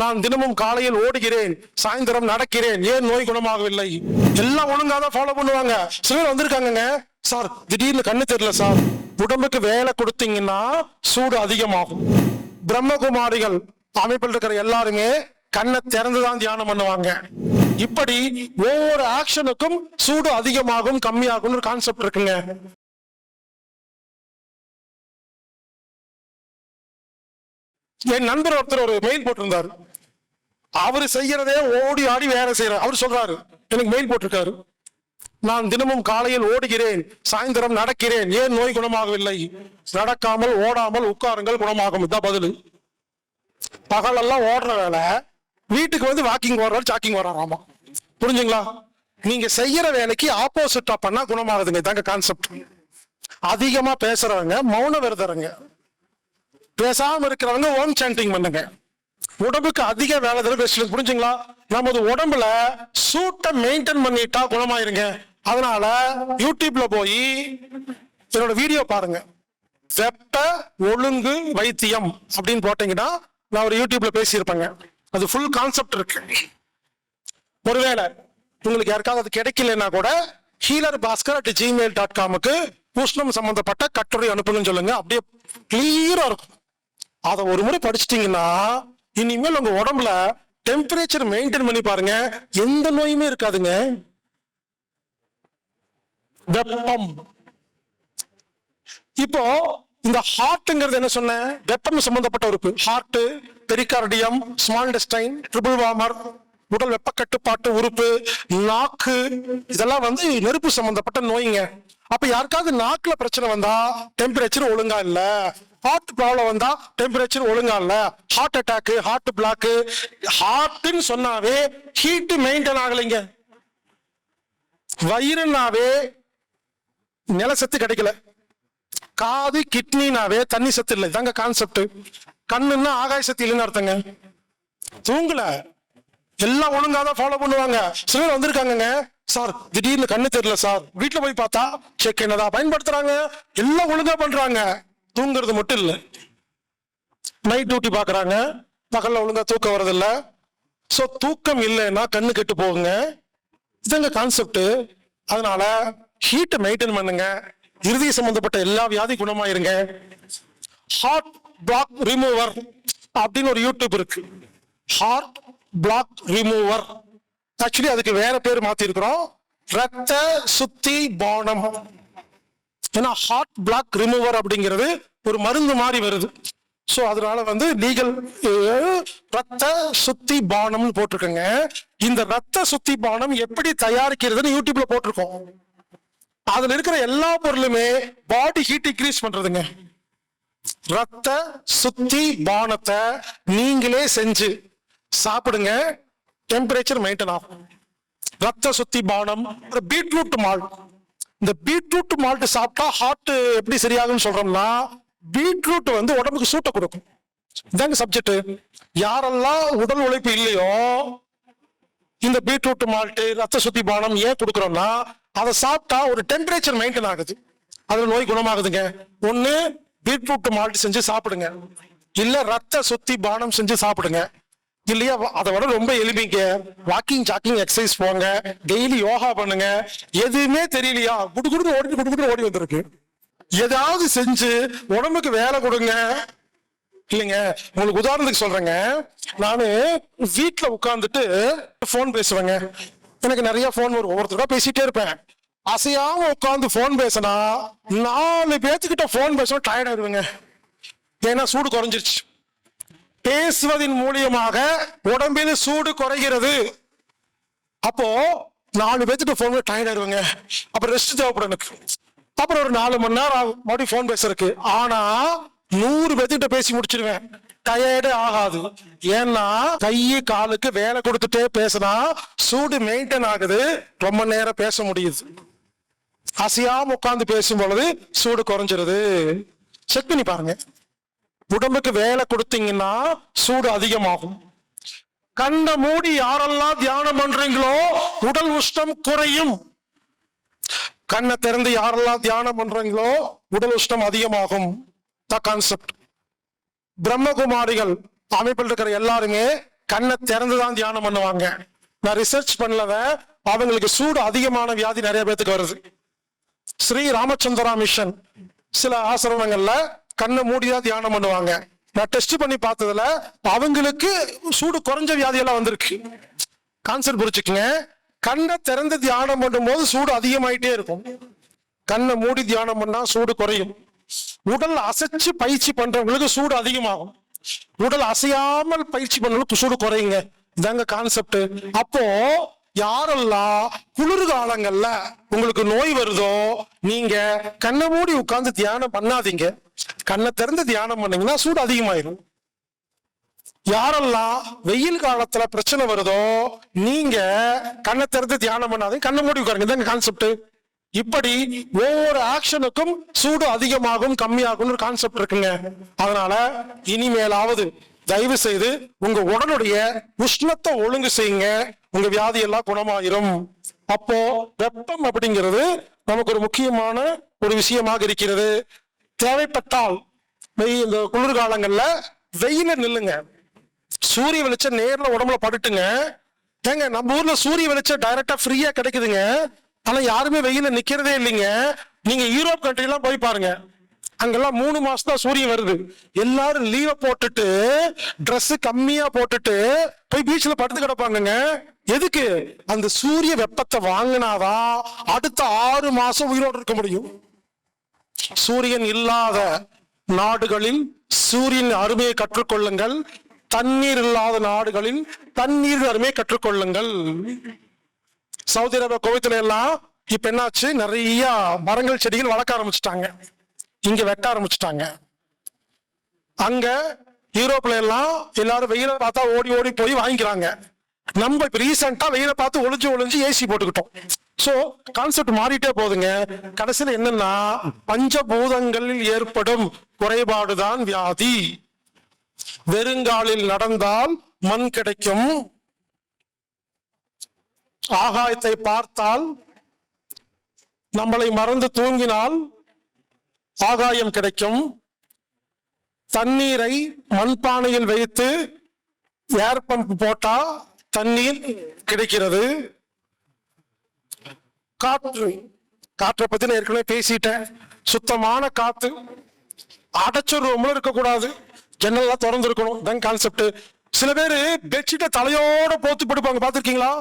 நான் தினமும் காலையில் ஓடுகிறேன், சாயந்தரம் நடக்கிறேன், ஏன் நோய் குணமாகவில்லை? எல்லாம் ஒழுங்காதான் ஃபாலோ பண்ணுவாங்க. சிலர் வந்திருக்காங்க, சார் திடீர்னு கண்ணு தெரியல சார், உடம்புக்கு வேலை கொடுத்தீங்கன்னா சூடு அதிகமாகும். பிரம்மகுமாரிகள் அமைப்பில் இருக்கிற எல்லாருமே கண்ணை திறந்துதான் தியானம் பண்ணுவாங்க. இப்படி ஒவ்வொரு ஆக்ஷனுக்கும் சூடு அதிகமாகும் கம்மியாகும் ஒரு கான்செப்ட் இருக்குங்க. என் நண்பர் ஒருத்தர் ஒரு மெயில் போட்டிருந்தாரு. அவரு செய்யறதே ஓடி ஆடி வேலை செய்யற. அவர் சொல்றாரு, எனக்கு மெயில் போட்டிருக்காரு, நான் தினமும் காலையில் ஓடுகிறேன், சாயந்தரம் நடக்கிறேன், ஏன் நோய் குணமாகவில்லை? நடக்காமல் ஓடாமல் உட்காருங்கள், குணமாகும். இதான் பதில். பகலெல்லாம் ஓடுற வேலை, வீட்டுக்கு வந்து வாக்கிங் வர்றாரு, ஜாக்கிங் வர்றாராமா. புரிஞ்சுங்களா? நீங்க செய்யற வேலைக்கு ஆப்போசிட்டா பண்ணா குணமாகுதுங்க. இதாங்க கான்செப்ட். அதிகமா பேசுறவங்க மௌன விரதங்க, பேசாம இருக்கிறவங்க ஓம் சாண்டிங் பண்ணுங்க. உடம்புக்கு அதிக வேலை தரும். புரிஞ்சுங்களா? நமது உடம்புல சூட்டை மெயின்டைன் பண்ணிட்டா குணமாயிருங்க. அதனால யூடியூப்ல போய் என்னோட வீடியோ பாருங்க, வெப்ப ஒழுங்கு வைத்தியம் அப்படின்னு போட்டீங்கன்னா நான் ஒரு யூடியூப்ல பேசியிருப்பேங்க. அது ஃபுல் கான்செப்ட் இருக்கு. ஒருவேளை உங்களுக்கு யாருக்காவது அது கிடைக்கலன்னா கூட healerbaskar@gmail.com உஷ்ணம் சம்பந்தப்பட்ட கட்டுரை அனுப்புங்கன்னு சொல்லுங்க. அப்படியே கிளியரா இருக்கும். அதை ஒரு முறை படிச்சிட்டீங்கன்னா இனிமேல் உங்க உடம்புல டெம்பரேச்சர் மெயின்டைன் பண்ணி பாருங்க, எந்த நோயுமே இருக்காதுங்க. வெப்பம். இப்போ இந்த ஹார்ட்ங்கிறது என்ன சொன்னேன்? வெப்பம் சம்பந்தப்பட்ட உறுப்பு. Heart, pericardium, small intestine, triple warmer, உடல் வெப்ப கட்டுப்பாட்டு உறுப்பு, நாக்கு, இதெல்லாம் வந்து நெருப்பு சம்பந்தப்பட்ட நோய்ங்க. அப்ப யாருக்காவது நாக்குல பிரச்சனை வந்தா டெம்பரேச்சர் ஒழுங்கா இல்ல, ஹார்ட் ப்ராப்ளம் வந்தா டெம்பரேச்சர் ஒழுங்கா இல்ல, ஹார்ட் அட்டாக், ஹார்ட் பிளாக். ஹார்ட்னு சொன்னாவே ஹீட் மெயின்டைன் ஆகலைங்க. வயிறுனாவே நிலசத்து கிடைக்கல, காது கிட்னினாவே தண்ணி சத்து இல்லை. இதாங்க கான்செப்ட். கண்ணுன்னா ஆகாய சக்தி இல்லைன்னு அர்த்தங்க. தூங்கல, எல்லாம் ஒழுங்காதான் ஃபாலோ பண்ணுவாங்க. சிலர் வந்திருக்காங்க, சார் திடீர்னு கண்ணு தெரியல சார், வீட்டுல போய் பார்த்தா செக் என்னதான் பயன்படுத்துறாங்க, எல்லாம் ஒழுங்கா பண்றாங்க, தூங்குறது மட்டும் இல்ல, நைட் டியூட்டி பாக்குறாங்க, பகல்ல ஒழுங்கா தூக்கம் வரதில்ல. சோ தூக்கம் இல்லைன்னா கண்ணு கெட்டு போகுங்க. இதுங்க கான்செப்ட். அதனால ஹீட்டை மெயின்டைன் பண்ணுங்க, இறுதி சம்பந்தப்பட்ட எல்லா வியாதி குணமாயிருங்க. ஹார்ட் பிளாக் ரிமூவர் அப்படின்னு ஒரு யூடியூப் இருக்கு. Heart block remover. ஆக்சுவலி அதுக்கு வேற பேர் மாத்தி இருக்கிறோம், ரத்த சுத்தி பானம். ஏன்னா ஹார்ட் பிளாக் ரிமூவர் அப்படிங்கிறது ஒரு மருந்து மாதிரி வருது. சோ அதனால வந்து லீகல் ரத்த சுத்தி பானம்னு போட்டிருக்கங்க. இந்த ரத்த சுத்தி பானம் எப்படி தயாரிக்கிறதுன்னு யூடியூப்ல போட்டிருக்கோம். அதுல இருக்கிற எல்லா பொருளுமே பாடி ஹீட் இன்க்ரீஸ் பண்றதுங்க. ரத்த சுத்தி பானத்தை நீங்களே செஞ்சு சாப்பிடுங்க, டெம்பரேச்சர் மெயின்டைன் ஆகும். ரத்த சுத்தி பானம். Beetroot malt. இந்த பீட்ரூட் மால்ட் சாப்பிட்டா ஹார்ட் எப்படி சரியாகும்னு சொல்றோம்னா, பீட்ரூட் வந்து உடம்புக்கு சூட்டை கொடுக்கும். இதாங்க சப்ஜெக்ட். யாரெல்லாம் உடல் உழைப்பு இல்லையோ இந்த பீட்ரூட் மால்ட், ரத்த சுத்தி பானம் ஏன் கொடுக்குறோம்னா, அதை சாப்பிட்டா ஒரு டெம்பரேச்சர் மெயின்டைன் ஆகுது, அதுல நோய் குணமாகுதுங்க. ஒண்ணு பீட்ரூட் மால்ட் செஞ்சு சாப்பிடுங்க, இல்ல ரத்த சுத்தி பானம் செஞ்சு சாப்பிடுங்க. இல்லையா அதை விட ரொம்ப எளிமைங்க, வாக்கிங் ஜாக்கிங் எக்ஸசைஸ் போங்க, டெய்லி யோகா பண்ணுங்க. எதுவுமே தெரியலையா, குடுக்குடு ஓடி வந்திருக்கு. ஏதாவது செஞ்சு உடம்புக்கு வேலை கொடுங்க. இல்லைங்க, உங்களுக்கு உதாரணத்துக்கு சொல்றேங்க, நானு வீட்டுல உட்கார்ந்துட்டு போன் பேசுவேங்க. எனக்கு நிறைய போன் வரும், ஒவ்வொருத்தருக்கா பேசிட்டே இருப்பேன். அசையாம உட்கார்ந்து போன் பேசினா 4 பேத்துக்கிட்ட போன் பேசணும் டயர்ட் ஆயிடுவேங்க. ஏன்னா சூடு குறைஞ்சிருச்சு. பேசுவதன் மூலியமாக உடம்பில் சூடு குறைகிறது. அப்போ 4 பேத்துட்டு போன் டயர்ட் ஆயிடுவாங்க. அப்புறம் ரெஸ்ட் தேவைப்படும் எனக்கு. அப்புறம் ஒரு 4 மணி நேரம் ஆகும் மறுபடியும் போன் பேசுறதுக்கு. ஆனா 100 பேத்துக்கிட்ட பேசி முடிச்சிருவேன், டயர்டே ஆகாது. ஏன்னா கையை காலுக்கு வேலை கொடுத்துட்டே பேசினா சூடு மெயின்டைன் ஆகுது, ரொம்ப நேரம் பேச முடியுது. அசையாம உட்கார்ந்து பேசும் பொழுது சூடு குறைஞ்சிருது. செக் பண்ணி பாருங்க. உடம்புக்கு வேலை கொடுத்தீங்கன்னா சூடு அதிகமாகும். கண்ணை மூடி யாரெல்லாம் தியானம் பண்றீங்களோ உடல் உஷ்ணம் குறையும். கண்ணை திறந்து யாரெல்லாம் தியானம் பண்றீங்களோ உடல் உஷ்ணம் அதிகமாகும். கான்செப்ட். பிரம்மகுமாரிகள் அமைப்பில் இருக்கிற எல்லாருமே கண்ணை திறந்துதான் தியானம் பண்ணுவாங்க. நான் ரிசர்ச் பண்ணலத, அவங்களுக்கு சூடு அதிகமான வியாதி நிறைய பேத்துக்கு வருது. ஸ்ரீ ராமச்சந்திரா மிஷன் சில ஆசிரமங்கள்ல கண்ணை மூடிதான் தியானம் பண்ணுவாங்க. நான் டெஸ்ட் பண்ணி பார்த்ததுல அவங்களுக்கு சூடு குறைஞ்ச வியாதி எல்லாம் வந்திருக்கு. கான்செப்ட் புரிச்சுக்குங்க. கண்ணை திறந்து தியானம் பண்ணும் போது சூடு அதிகமாயிட்டே இருக்கும். கண்ணை மூடி தியானம் பண்ணா சூடு குறையும். உடல் அசைச்சு பயிற்சி பண்றவங்களுக்கு சூடு அதிகமாகும். உடல் அசையாமல் பயிற்சி பண்றவங்களுக்கு சூடு குறையுங்க. இதாங்க கான்செப்ட். அப்போ யாரெல்லாம் குளிர்காலங்கள்ல உங்களுக்கு நோய் வருதோ நீங்க கண்ணை மூடி உட்கார்ந்து தியானம் பண்ணாதீங்க. கண்ணை திறந்து தியானம் பண்ணீங்கன்னா சூடு அதிகமாயிரும். யாரெல்லாம் வெயில் காலத்துல பிரச்சனை வருதோ நீங்க கண்ணை திறந்து தியானம் பண்ணாதீங்க, கண்ணை மூடி உட்காருங்க. இதாங்க கான்செப்ட். இப்படி ஒவ்வொரு ஆக்ஷனுக்கும் சூடு அதிகமாகும் கம்மியாகும் ஒரு கான்செப்ட் இருக்குங்க. அதனால இனிமேலாவது தயவு செய்து உங்க உடலுடைய உஷ்ணத்தை ஒழுங்கு செய்யுங்க, உங்க வியாதி எல்லாம் குணமாயிரும். அப்போ வெப்பம் அப்படிங்கிறது நமக்கு ஒரு முக்கியமான ஒரு விஷயமாக இருக்கிறது. தேவைப்பட்டால் இந்த குளிர்காலங்கள்ல வெயில நில்லுங்க. சூரிய வெளிச்சம் நேர்ல உடம்புல படுட்டுங்க. ஏங்க நம்ம ஊர்ல சூரிய வெளிச்சம் டைரக்டா ஃப்ரீயா கிடைக்குதுங்க. ஆனா யாருமே வெயில நிக்கிறதே இல்லைங்க. நீங்க யூரோப் கண்ட்ரி எல்லாம் போய் பாருங்க, அங்கெல்லாம் 3 மாசம் தான் சூரியன் வருது. எல்லாரும் லீவ போட்டுட்டு ட்ரெஸ் கம்மியா போட்டுட்டு போய் பீச்ல படுத்து கிடப்பாங்க. எதுக்கு? அந்த சூரிய வெப்பத்தை வாங்கினாதான் அடுத்த 6 மாசம் உயிரோடு இருக்க முடியும். சூரியன் இல்லாத நாடுகளில் சூரியன் அருமையை கற்றுக்கொள்ளுங்கள், தண்ணீர் இல்லாத நாடுகளில் தண்ணீர் அருமையை கற்றுக்கொள்ளுங்கள். சவுதி அரேபியா கோயத்துல எல்லாம் இப்ப என்னாச்சு, நிறைய மரங்கள் செடிகள் வளர்க்க ஆரம்பிச்சுட்டாங்க, இங்க வெட்ட ஆரம்பிச்சுட்டாங்க. அங்க யூரோப்ல எல்லாம் எல்லாரும் வெயில பார்த்தா ஓடி ஓடி போய் வாங்கிக்கிறாங்க. நம்ம இப்ப ரீசெண்டா வெயில பார்த்து ஒளிஞ்சு ஒளிஞ்சு ஏசி போட்டுக்கிட்டோம். சோ கான்செப்ட் மாறிட்டே போகுதுங்க. கடைசியில் என்னன்னா பஞ்சபூதங்களில் ஏற்படும் குறைபாடுதான் வியாதி. வெறுங்காலில் நடந்தால் மண் கிடைக்கும், ஆகாயத்தை பார்த்தால் நம்மளை மறந்து தூங்கினால் ஆகாயம் கிடைக்கும், தண்ணீரை மண்பானையில் வைத்து ஏர் பம்ப் போட்டா தண்ணீர் கிடைக்கிறது. காற்று, காற்றை பத்தி நான் ஏற்கனவே பேசிட்டேன். சுத்தமான காத்து அடைச்ச ரூம்ல இருக்கக்கூடாது, ஜன்னல்லாம் திறந்து இருக்கணும். தான் கான்செப்ட். சில பேரு பெட்ஷீட்டை தலையோட போத்து படுப்பாங்க, பாத்திருக்கீங்களா?